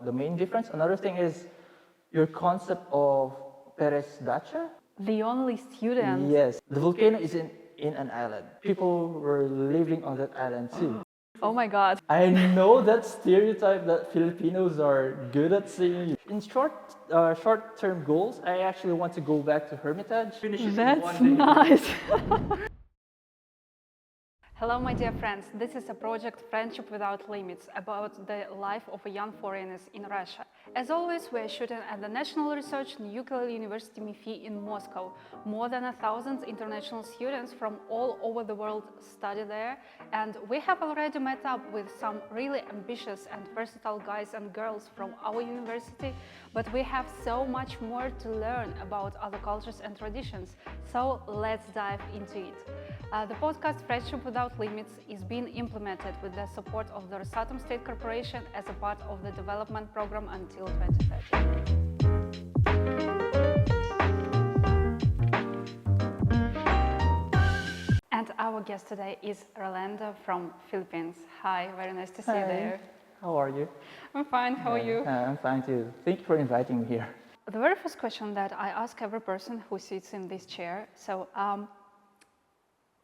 the main difference. Another thing is your concept of peresdacha. The only student. Yes, the volcano is in an island. People were living on that island too. Oh my God. I know that stereotype that Filipinos are good at singing. In short-term goals, I actually want to go back to Hermitage. Finish it in That's one day. nice. Hello, my dear friends. This is a project Friendship Without Limits about the life of young foreigners in Russia. As always, we are shooting at the National Research Nuclear University MEPhI in Moscow. More than 1,000 international students from all over the world study there, and we have already met up with some really ambitious and versatile guys and girls from our university, but we have so much more to learn about other cultures and traditions, so let's dive into it. The podcast Friendship Without Limits is being implemented with the support of the Rosatom State Corporation as a part of the development program until 2030. And our guest today is Rolando from Philippines. Hi, very nice to see you there. How are you? I'm fine, how are you? I'm fine too. Thank you for inviting me here. The very first question that I ask every person who sits in this chair,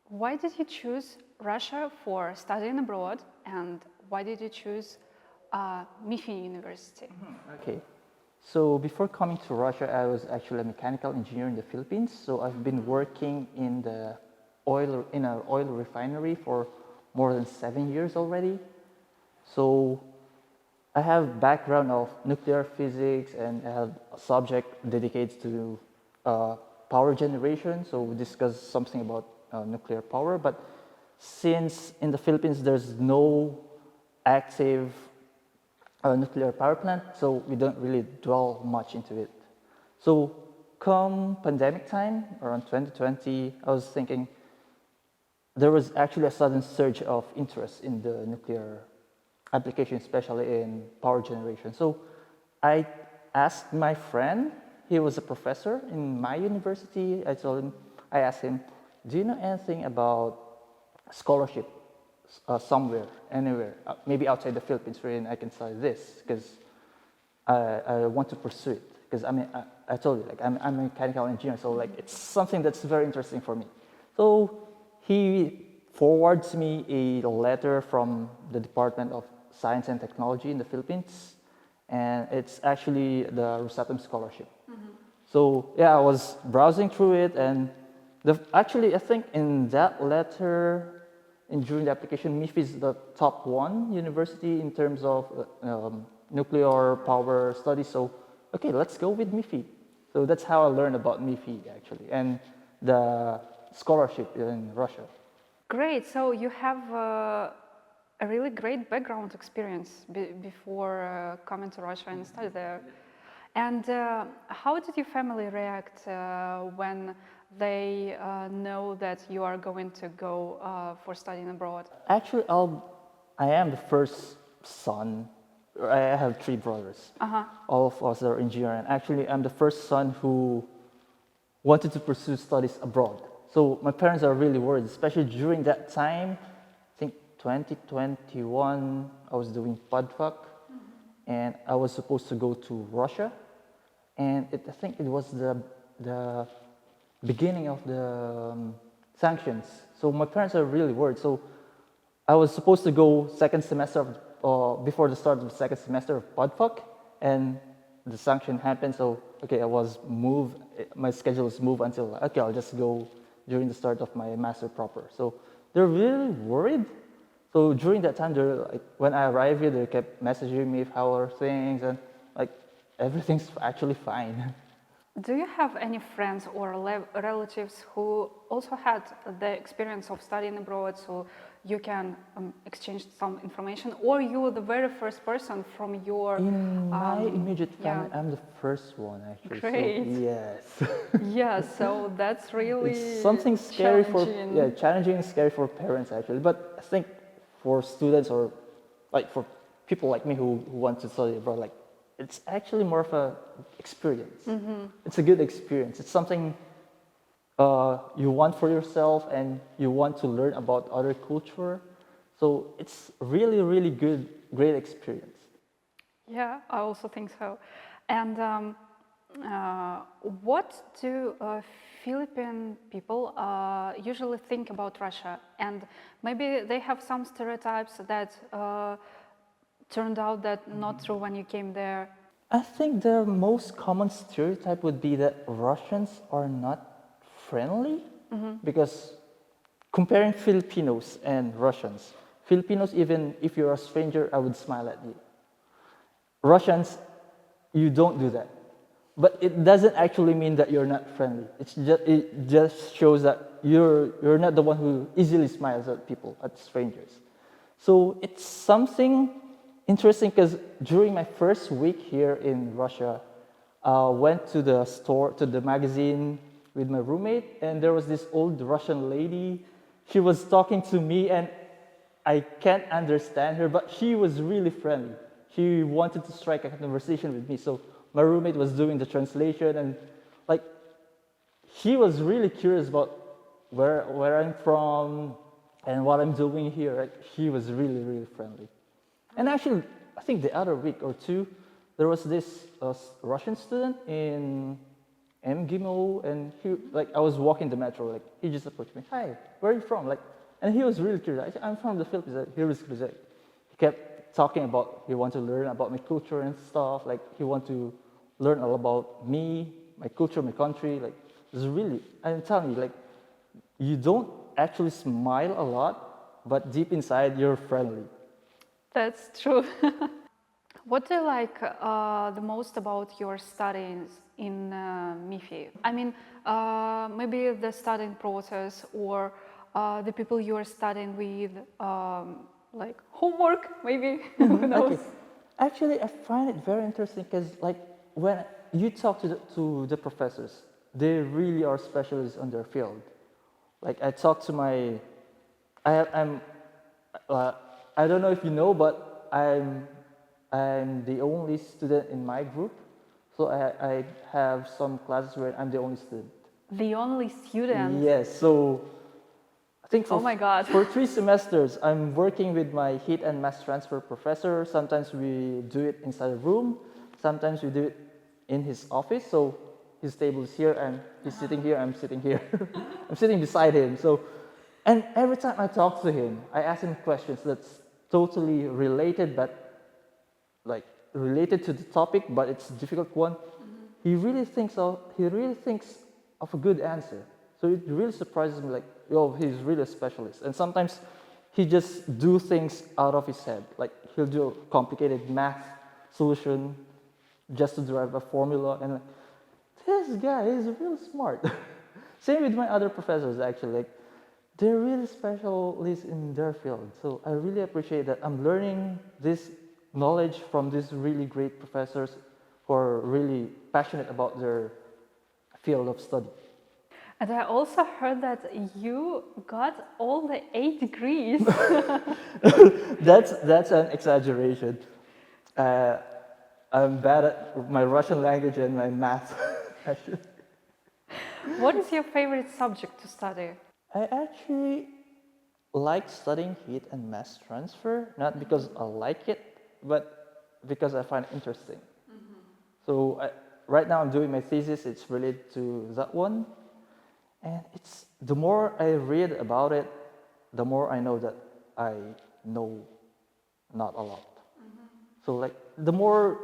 why did you choose Russia for studying abroad, and why did you choose MEPhI University? Okay, so before coming to Russia, I was actually a mechanical engineer in the Philippines. So I've been working in an oil refinery for more than 7 years already. So I have background of nuclear physics, and I have a subject dedicated to power generation. So we discussed something about nuclear power, but since in the Philippines there's no active nuclear power plant, so we don't really dwell much into it. So come pandemic time, around 2020, I was thinking there was actually a sudden surge of interest in the nuclear application, especially in power generation. So I asked my friend, he was a professor in my university, I asked him, do you know anything about scholarship somewhere, anywhere, maybe outside the Philippines, wherein I can study this, because I want to pursue it. Because I told you, like, I'm a mechanical engineer, so like it's something that's very interesting for me. So he forwards me a letter from the Department of Science and Technology in the Philippines, and it's actually the Rosatom Scholarship. So yeah, I was browsing through it, and actually, I think in that letter, during the application, MEPhI is the top one university in terms of nuclear power studies. So, okay, let's go with MEPhI. So that's how I learned about MEPhI, actually, and the scholarship in Russia. Great. So you have a really great background experience before coming to Russia and study there. And how did your family react when they know that you are going to go for studying abroad? Actually, I am the first son. I have 3 brothers. All of us are engineers. And actually, I'm the first son who wanted to pursue studies abroad. So my parents are really worried, especially during that time. I think 2021, I was doing PodFac, and I was supposed to go to Russia. And I think it was the beginning of the sanctions. So my parents are really worried. So I was supposed to go second semester before the start of the second semester of PodFac, and the sanction happened. So okay, my schedule was moved until okay, I'll just go during the start of my master proper. So they're really worried. So during that time, when I arrived here, they kept messaging me how are things, and like everything's actually fine. Do you have any friends or relatives who also had the experience of studying abroad, so you can exchange some information, or you were the very first person from your... In my immediate family, I'm the first one, actually. Great. So, yes. Yeah, so that's really it's something scary challenging. Challenging and scary for parents, actually. But I think for students, or like for people like me who want to study abroad, like, it's actually more of a experience. It's a good experience. It's something you want for yourself, and you want to learn about other culture. So it's really, really great experience. Yeah, I also think so. And what do Philippine people usually think about Russia? And maybe they have some stereotypes that turned out that not true when you came there. I think the most common stereotype would be that Russians are not friendly because comparing Filipinos and Russians, Filipinos, even if you're a stranger, I would smile at you. Russians, you don't do that. But it doesn't actually mean that you're not friendly. It just shows that you're not the one who easily smiles at people, at strangers. So it's something interesting because during my first week here in Russia, I went to the store, to the magazine with my roommate, and there was this old Russian lady. She was talking to me, and I can't understand her, but she was really friendly. She wanted to strike a conversation with me. So my roommate was doing the translation, and like he was really curious about where I'm from and what I'm doing here. Like, he was really, really friendly. And actually, I think the other week or two, there was this Russian student in MGIMO, and I was walking the metro, like he just approached me, "Hi, where are you from?" And he was really curious. I said, "I'm from the Philippines." He was curious. He kept talking about he wanted to learn about my culture and stuff. Like he wanted to learn all about me, my culture, my country. Like it's really, I'm telling you, like you don't actually smile a lot, but deep inside you're friendly. That's true. What do you like the most about your studies in MEPhI? I mean, maybe the studying process or the people you are studying with, like homework, maybe. Who knows? Okay. Actually, I find it very interesting because, like, when you talk to the professors, they really are specialists on their field. Like, I talk to my, I'm, I don't know if you know, but I'm the only student in my group. So I have some classes where I'm the only student. The only student. Yes. So I think Oh my God. for 3 semesters, I'm working with my heat and mass transfer professor. Sometimes we do it inside a room. Sometimes we do it in his office. So his table is here, and he's sitting here. I'm sitting here. I'm sitting beside him. So, and every time I talk to him, I ask him questions that's totally related, but like related to the topic, but it's a difficult one. He really thinks of a good answer. So it really surprises me, like, yo, he's really a specialist. And sometimes he just do things out of his head. Like he'll do a complicated math solution just to derive a formula. And like, this guy is really smart. Same with my other professors, actually. Like, they're really specialists in their field. So I really appreciate that I'm learning this knowledge from these really great professors who are really passionate about their field of study. And I also heard that you got all the 8 degrees. That's an exaggeration. I'm bad at my Russian language and my math. Actually. What is your favorite subject to study? I actually like studying heat and mass transfer, not because I like it, but because I find it interesting. So right now I'm doing my thesis, it's related to that one. And it's the more I read about it, the more I know that I know not a lot. So like the more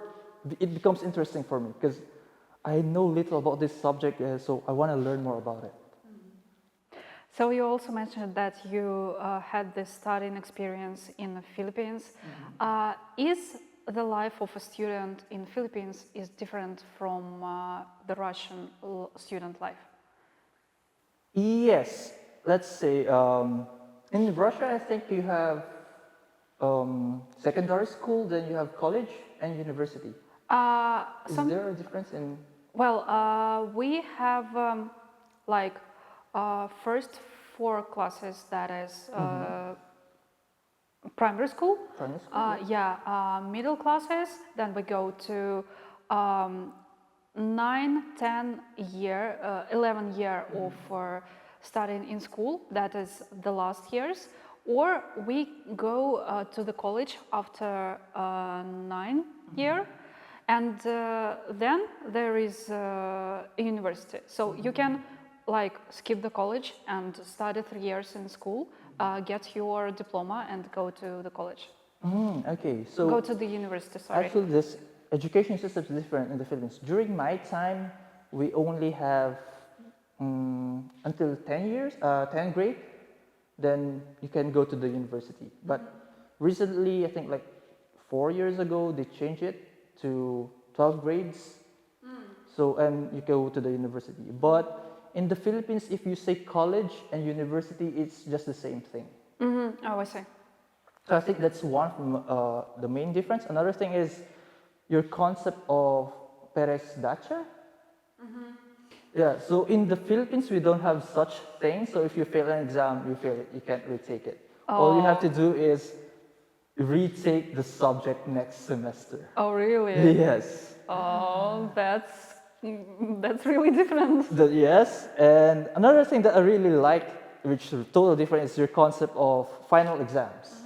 it becomes interesting for me because I know little about this subject, so I want to learn more about it. So you also mentioned that you had this studying experience in the Philippines. Is the life of a student in Philippines is different from the Russian student life? Yes, let's say in Russia, I think you have secondary school, then you have college and university. Is there a difference in? Well, we have like first 4 classes, that is primary school. Primary school? Yeah, middle classes. Then we go to 9, 10 year, 11 year of studying in school. That is the last years. or we go to the college after 9 year, and then there is a university. So you can like skip the college and study 3 years in school, get your diploma and go to the college. Okay, Go so to the university, sorry. actually this education system is different in the Philippines. During my time, we only have until 10 years, 10th grade, then you can go to the university. But recently, I think like 4 years ago, they changed it to 12 grades. So, and you go to the university. But in the Philippines, if you say college and university, it's just the same thing. Oh, I see. So I think that's one from the main difference. Another thing is your concept of Perez Dacha. Yeah, so in the Philippines, we don't have such thing. So if you fail an exam, you fail it. You can't retake it. All you have to do is retake the subject next semester. Oh, really? Yes. Oh, that's really different. Yes, and another thing that I really like, which is totally different, is your concept of final exams.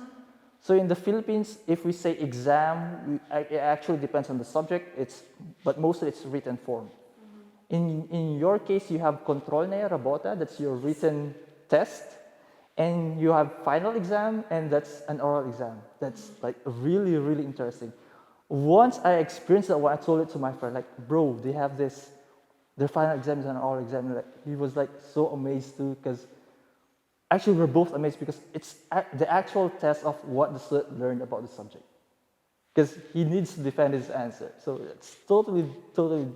So in the Philippines, if we say exam, it actually depends on the subject. But mostly it's written form. In your case, you have control na rabota, that's your written test, and you have final exam, and that's an oral exam. That's like really, really interesting. Once I experienced that, when I told it to my friend, like, bro, they have this, their final exam is an oral exam. Like, he was like so amazed too, because actually we're both amazed because it's the actual test of what the student learned about the subject. Because he needs to defend his answer. So it's totally, totally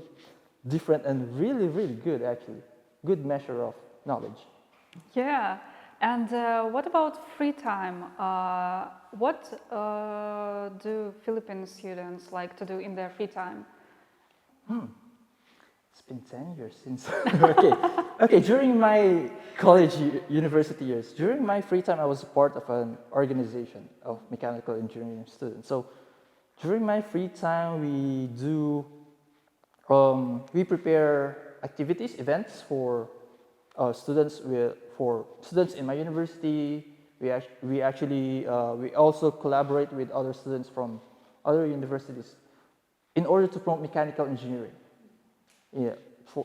different and really, really good actually. Good measure of knowledge. Yeah. And what about free time? What do Philippine students like to do in their free time? It's been 10 years since. Okay, during my college, university years, during my free time, I was part of an organization of mechanical engineering students. So during my free time, we prepare activities, events for students. For students in my university, we also collaborate with other students from other universities in order to promote mechanical engineering. Yeah,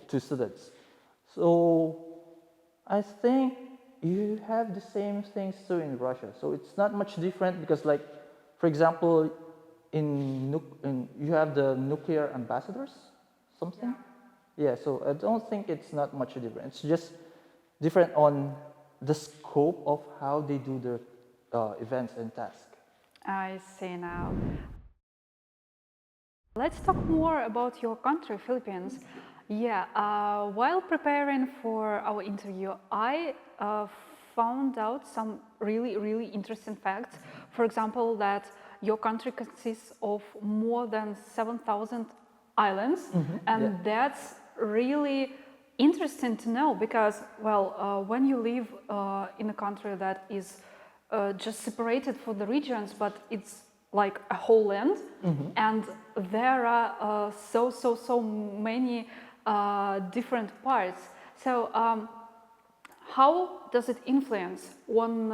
to students. So I think you have the same things too in Russia. So it's not much different because, like, for example, you have the nuclear ambassadors, something. Yeah. So I don't think it's not much different. It's just different on the scope of how they do their events and tasks. I see now. Let's talk more about your country, Philippines. Yeah, while preparing for our interview, I found out some really, really interesting facts. For example, that your country consists of more than 7,000 islands, and that's really interesting to know because, well, when you live in a country that is just separated for the regions, but it's like a whole land, and there are so many different parts. So how does it influence on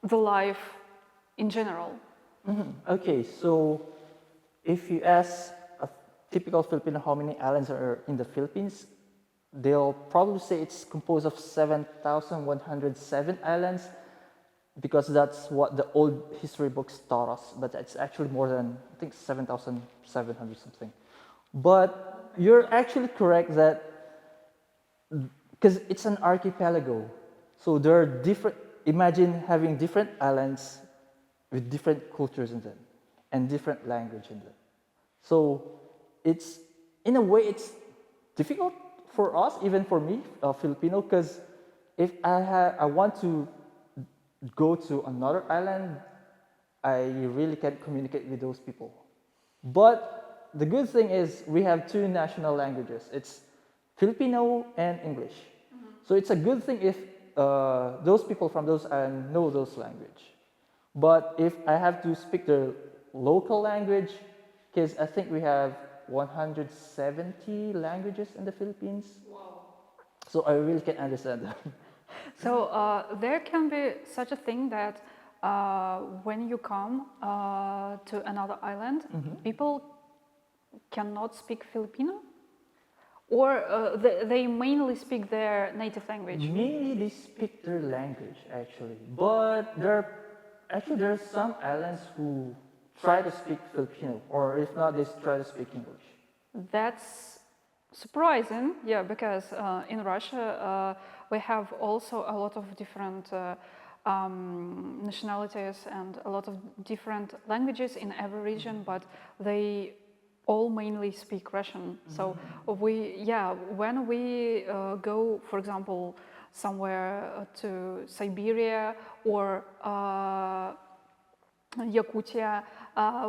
the life in general? Okay, so if you ask a typical Filipino how many islands are in the Philippines, they'll probably say it's composed of 7,107 islands, because that's what the old history books taught us, but it's actually more than, I think, 7,700 something. But you're actually correct that, because it's an archipelago, so there are different, imagine having different islands with different cultures in them, and different language in them. So it's, in a way, it's difficult for us, even for me, Filipino, because if I want to go to another island, I really can't communicate with those people. But the good thing is we have two national languages. It's Filipino and English. So it's a good thing if those people from those islands know those language. But if I have to speak the local language, because I think we have 170 languages in the Philippines. Wow. So I really can't understand them. So there can be such a thing that when you come to another island, people cannot speak Filipino, or they mainly speak their native language. Mainly they speak their language actually, but there are some islands who try to speak Filipino, or if not, they try to speak English. That's surprising, yeah, because in Russia we have also a lot of different nationalities and a lot of different languages in every region, but they all mainly speak Russian. So when we go, for example, somewhere to Siberia or Yakutia,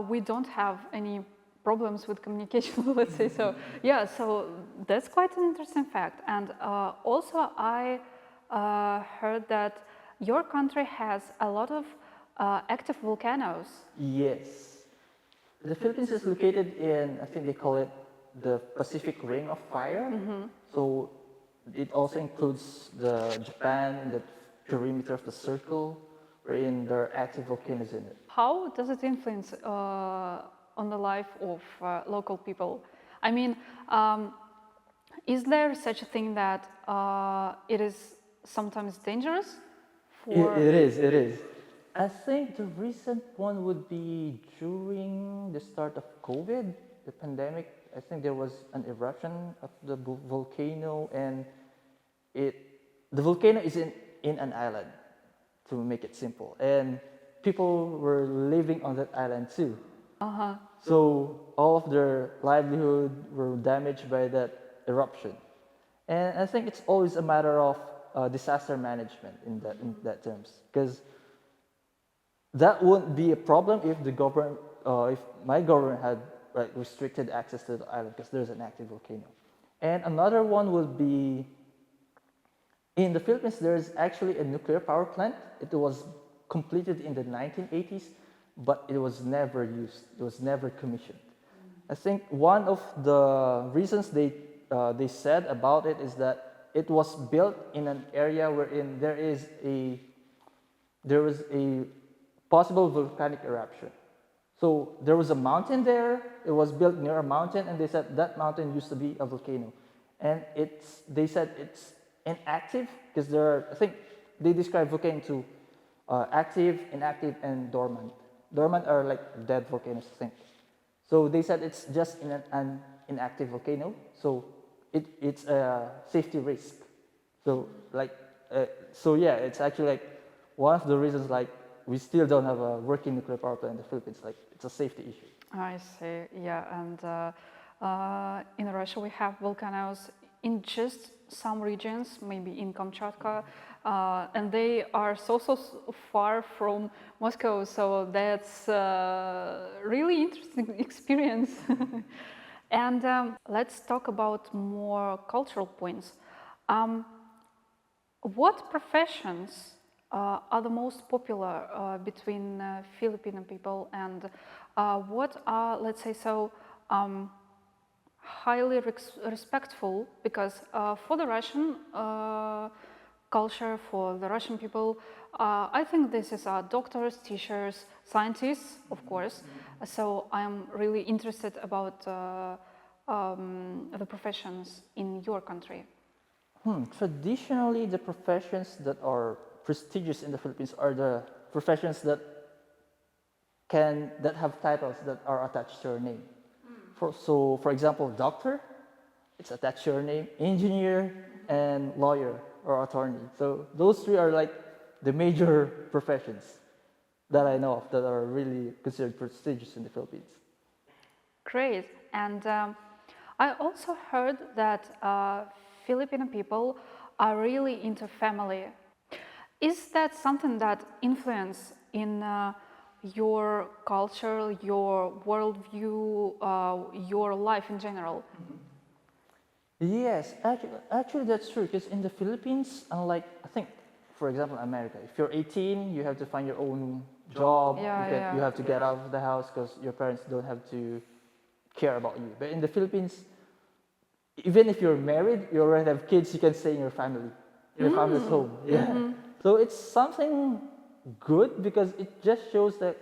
we don't have any problems with communication, let's say so. Yeah, so that's quite an interesting fact. And also I heard that your country has a lot of active volcanoes. Yes. The Philippines is located in, I think they call it the Pacific Ring of Fire. So it also includes the Japan, the perimeter of the circle, wherein there are active volcanoes in it. How does it influence on the life of local people? I mean, is there such a thing that it is sometimes dangerous? It is. I think the recent one would be during the start of COVID, the pandemic. I think there was an eruption of the volcano, and the volcano is in an island, to make it simple, and people were living on that island too. So all of their livelihood were damaged by that eruption, and I think it's always a matter of disaster management in that terms, because that wouldn't be a problem if the government, if my government had restricted access to the island because there's an active volcano. And another one would be in the Philippines. There's actually a nuclear power plant. It was completed in the 1980s, but it was never used. It was never commissioned. I think one of the reasons they said about it is that it was built in an area wherein there was a possible volcanic eruption. So there was a mountain there. It was built near a mountain, and they said that mountain used to be a volcano, and they said it's inactive because I think they describe volcano to active, inactive, and dormant. Dormant are like dead volcanoes, I think. So they said it's just an inactive volcano, so it's a safety risk. So it's actually like one of the reasons we still don't have a working nuclear power plant in the Philippines. Like, it's a safety issue. I see, yeah. And in Russia, we have volcanoes in just some regions, maybe in Kamchatka, and they are so far from Moscow, so that's really interesting experience. And let's talk about more cultural points. What professions are the most popular between Filipino people, and what are, let's say so, highly respectful? Because for the Russian culture, for the Russian people, I think this is doctors, teachers, scientists, of course. So I'm really interested about the professions in your country. Traditionally, the professions that are prestigious in the Philippines are the professions that have titles that are attached to your name. For example, doctor, it's attached to your name. Engineer and lawyer or attorney. So those three are like the major professions that I know of that are really considered prestigious in the Philippines. Great. And I also heard that Filipino people are really into family. Is that something that influences in your culture, your worldview, your life in general? Yes, actually that's true, because in the Philippines, unlike, I think, for example, America, if you're 18, you have to find your own job. You have to get out of the house because your parents don't have to care about you. But in the Philippines, even if you're married, you already have kids, you can stay in your family. your family's home. Yeah. So it's something good because it just shows that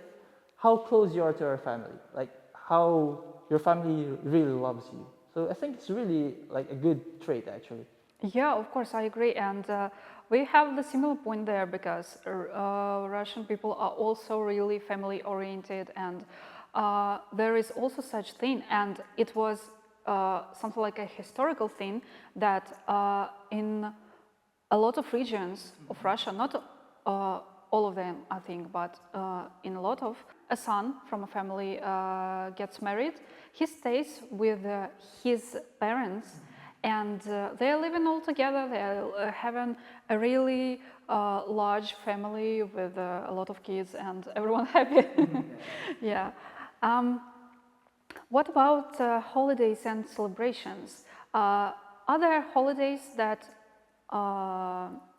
how close you are to your family, like how your family really loves you. So I think it's really like a good trait actually. Yeah, of course, I agree. And we have the similar point there because Russian people are also really family oriented, and there is also such thing. And it was something like a historical thing that in a lot of regions of Russia, not all of them, I think, but in a lot of, a son from a family gets married, he stays with his parents, and they're living all together. They're having a really large family with a lot of kids, and everyone happy. Yeah. What about holidays and celebrations? Are there holidays that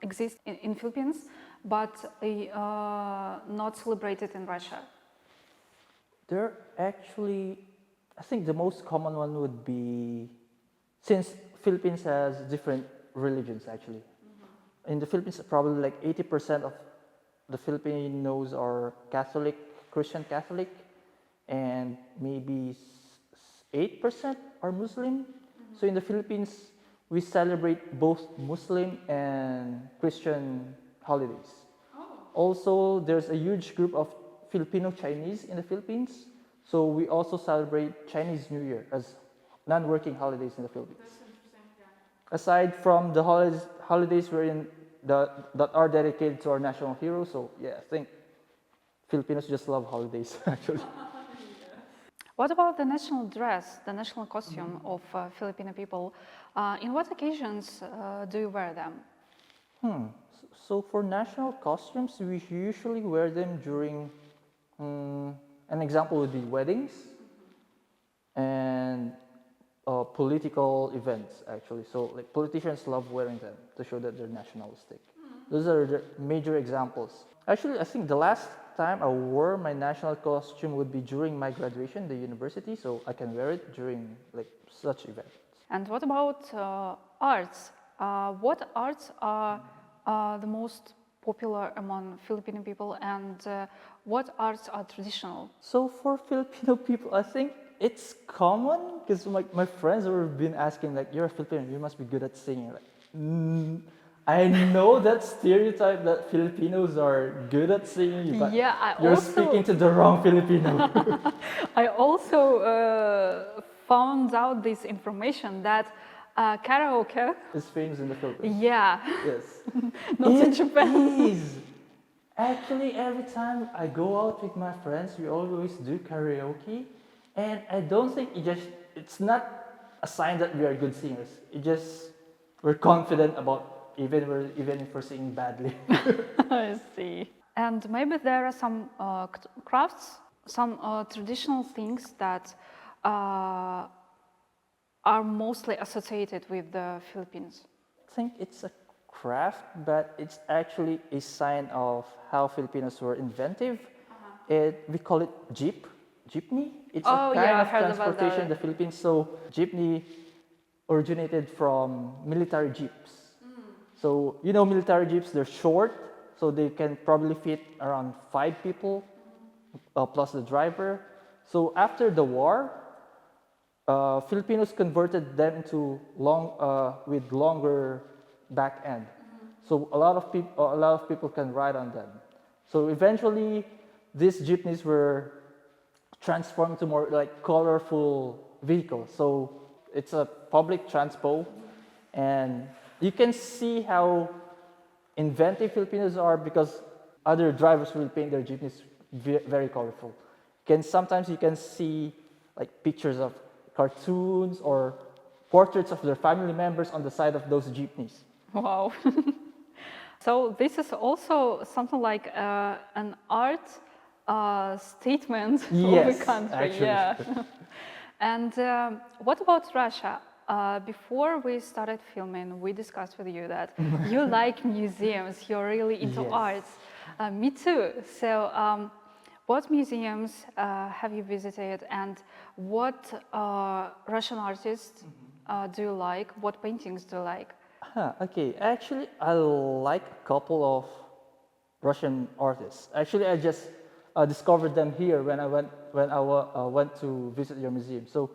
exist in Philippines, but not celebrated in Russia? There actually, I think the most common one would be, since Philippines has different religions actually. In the Philippines, probably like 80% of the Filipinos are Catholic, Christian Catholic, and maybe 8% are Muslim. So in the Philippines, we celebrate both Muslim and Christian holidays. Also, there's a huge group of Filipino Chinese in the Philippines. So we also celebrate Chinese New Year as non-working holidays in the Philippines. That's interesting, yeah. Aside from the holidays that are dedicated to our national heroes, so yeah, I think Filipinos just love holidays actually. What about the national dress, the national costume of Filipino people? In what occasions do you wear them? So for national costumes, we usually wear them during, an example would be weddings and political events actually. So like politicians love wearing them to show that they're nationalistic. Those are the major examples. Actually, I think the last time I wore my national costume would be during my graduation, the university, so I can wear it during like such events. And what about arts? What arts are the most popular among Filipino people, and what arts are traditional? So for Filipino people, I think it's common because my friends have been asking like, you're a Filipino, you must be good at singing. Like, I know that stereotype that Filipinos are good at singing, but Yeah, you're speaking to the wrong Filipino. I also found out this information that karaoke. It's famous in the Philippines. Yeah. Yes. Not in It Japan. is. Actually, every time I go out with my friends, we always do karaoke, and I don't think it's not a sign that we are good singers. It just we're confident about even if we're singing badly. I see. And maybe there are some crafts, some traditional things that are mostly associated with the Philippines. I think it's a craft, but it's actually a sign of how Filipinos were inventive. We call it jeepney. It's a kind of transportation in the Philippines. So jeepney originated from military jeeps. So you know military jeeps, they're short, so they can probably fit around 5 people plus the driver. So after the war, Filipinos converted them to with longer back end. So a lot of people can ride on them. So eventually, these jeepneys were transformed to more like colorful vehicles. So it's a public transport, and you can see how inventive Filipinos are because other drivers will paint their jeepneys very colorful. Sometimes you can see like pictures of cartoons or portraits of their family members on the side of those jeepneys. Wow. So this is also something like an art statement of the country. Actually. Yeah. And what about Russia? Before we started filming, we discussed with you that you like museums, you're really into arts. Me too. So what museums have you visited, and what Russian artists do you like? What paintings do you like? Huh, okay, actually, I like a couple of Russian artists. Actually, I just discovered them here when I went to visit your museum. So,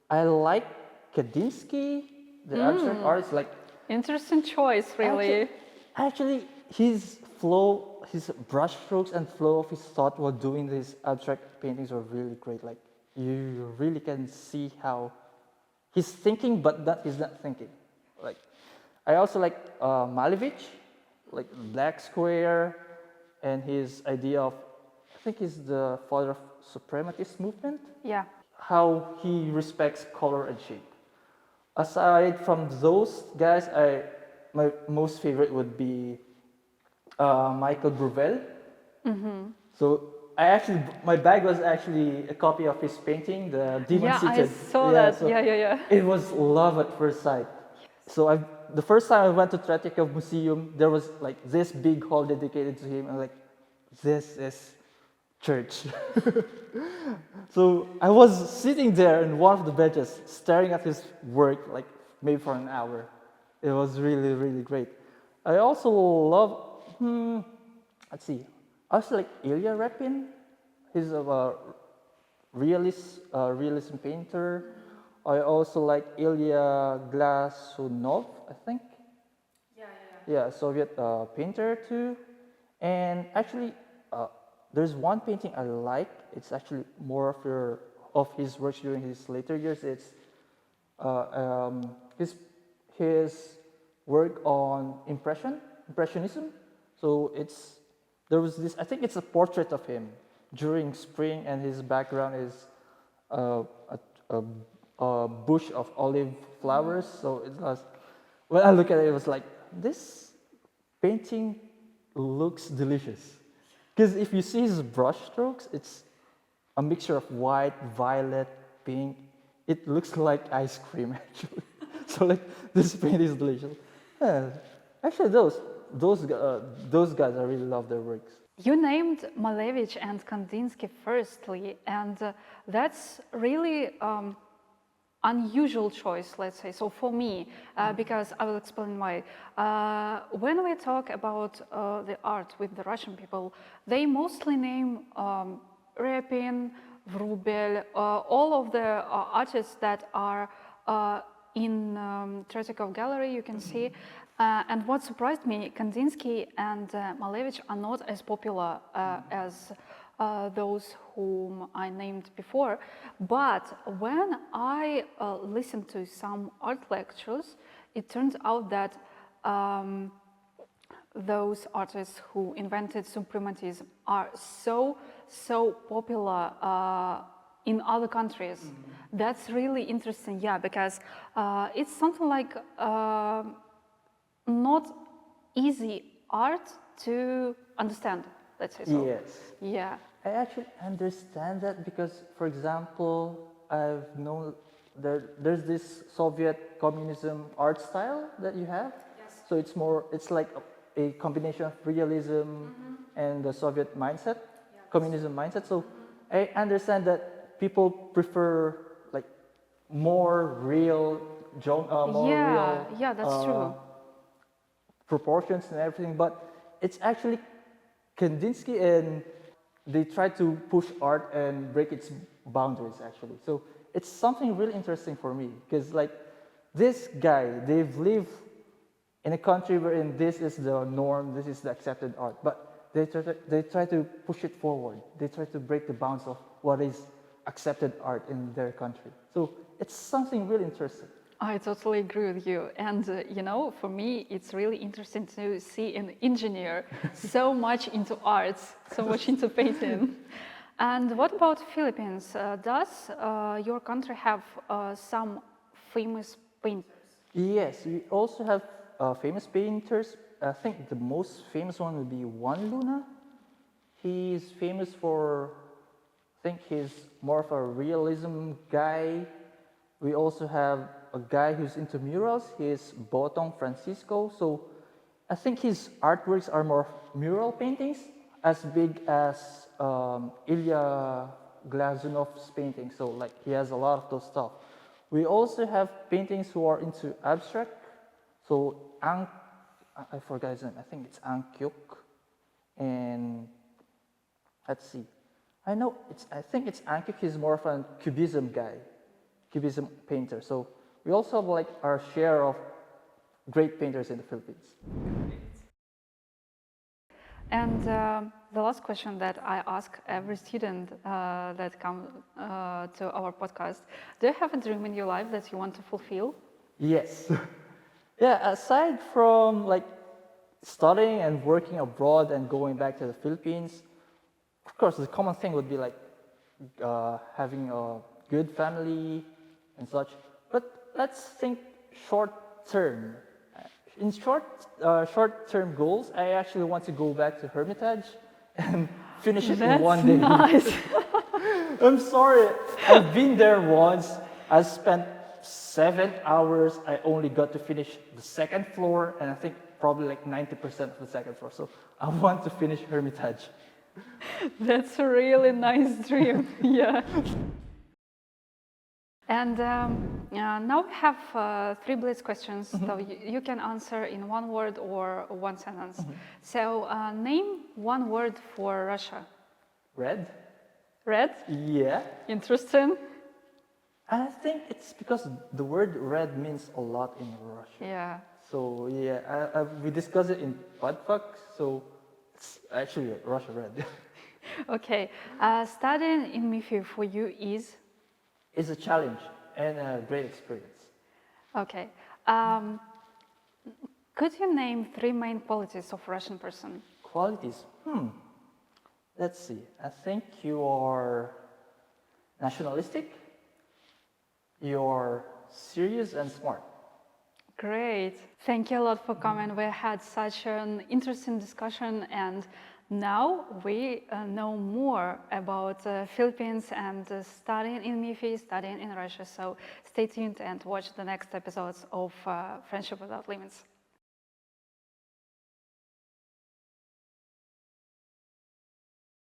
I like Kandinsky, the abstract artist. Like Interesting choice, actually, really. actually, his flow, his brush strokes and flow of his thought while doing these abstract paintings are really great. Like you really can see how he's thinking, but that he's not thinking. Like I also like Malevich, like Black Square, and his idea of, I think he's the father of suprematist movement. Yeah. How he respects color and shape. Aside from those guys, my most favorite would be Michael Bruvel. So I actually, my bag was actually a copy of his painting, the Demon Yeah, I Seated. saw Yeah, that. so Yeah, yeah, yeah. it was love at first sight. So the first time I went to Tretyakov Museum, there was like this big hall dedicated to him, and like, this is church. So I was sitting there in one of the benches, staring at his work, like maybe for an hour. It was really, really great. I also love, let's see, I also like Ilya Repin. He's a realism painter. I also like Ilya Glasunov, I think. Yeah, Soviet painter too. And actually, uh, there's one painting I like. It's actually more of his works during his later years. It's his work on impressionism. So there was this. I think it's a portrait of him during spring, and his background is uh, a, a bush of olive flowers. So it was, when I look at it, it was like this painting looks delicious. Because if you see his brush strokes, it's a mixture of white, violet, pink. It looks like ice cream actually. So like this paint is delicious. Yeah. Actually, those guys, I really love their works. You named Malevich and Kandinsky firstly, and that's really unusual choice, let's say. So for me, because I will explain why. When we talk about the art with the Russian people, they mostly name Repin, Vrubel, all of the artists that are in Tretyakov gallery, you can see. And what surprised me, Kandinsky and Malevich are not as popular as those whom I named before. But when I listened to some art lectures, it turns out that those artists who invented suprematism are so popular in other countries. That's really interesting, yeah, because it's something like not easy art to understand, let's say so. Yes. Yeah. I actually understand that because, for example, I've known there's this Soviet communism art style that you have. Yes. So it's like a combination of realism and the Soviet mindset, communism mindset. So I understand that people prefer like more real, more real Yeah, that's true. proportions and everything, but it's actually Kandinsky, and they try to push art and break its boundaries actually. So it's something really interesting for me because like this guy, they've lived in a country wherein this is the norm, this is the accepted art, but they try to push it forward. They try to break the bounds of what is accepted art in their country. So it's something really interesting. I totally agree with you. And, you know, for me, it's really interesting to see an engineer so much into arts, so much into painting. And what about Philippines? Does your country have some famous painters? Yes, we also have famous painters. I think the most famous one would be Juan Luna. He's famous for, I think he's more of a realism guy. We also have a guy who's into murals. He's Botong Francisco. So I think his artworks are more mural paintings, as big as Ilya Glazunov's paintings. So like he has a lot of those stuff. We also have paintings who are into abstract. So I forgot his name. I think it's Kyuk, and let's see. I think it's Kyuk. He's more of a cubism guy, cubism painter. So we also have like our share of great painters in the Philippines. And the last question that I ask every student that come to our podcast: do you have a dream in your life that you want to fulfill? Yes. Yeah, aside from like studying and working abroad and going back to the Philippines, of course, the common thing would be like having a good family and such. But let's think short term. In short-term goals, I actually want to go back to Hermitage and finish it in one day. Nice. I'm sorry, I've been there once. I spent 7 hours. I only got to finish the second floor, and I think probably like 90% of the second floor. So I want to finish Hermitage. That's a really nice dream. Yeah. And now we have 3 blitz questions, so you can answer in 1 word or 1 sentence. So name 1 word for Russia. Red? Red? Yeah. Interesting. I think it's because the word red means a lot in Russia. Yeah. So yeah, we discussed it in Podfuck, so it's actually Russia red. Okay. Studying in MEPhI for you is? It's a challenge and a great experience. Okay. Could you name 3 main qualities of Russian person? Qualities? Let's see. I think you are nationalistic, you're serious and smart. Great. Thank you a lot for coming. We had such an interesting discussion, and now we know more about Philippines and studying in MEPhI, studying in Russia. So stay tuned and watch the next episodes of Friendship Without Limits.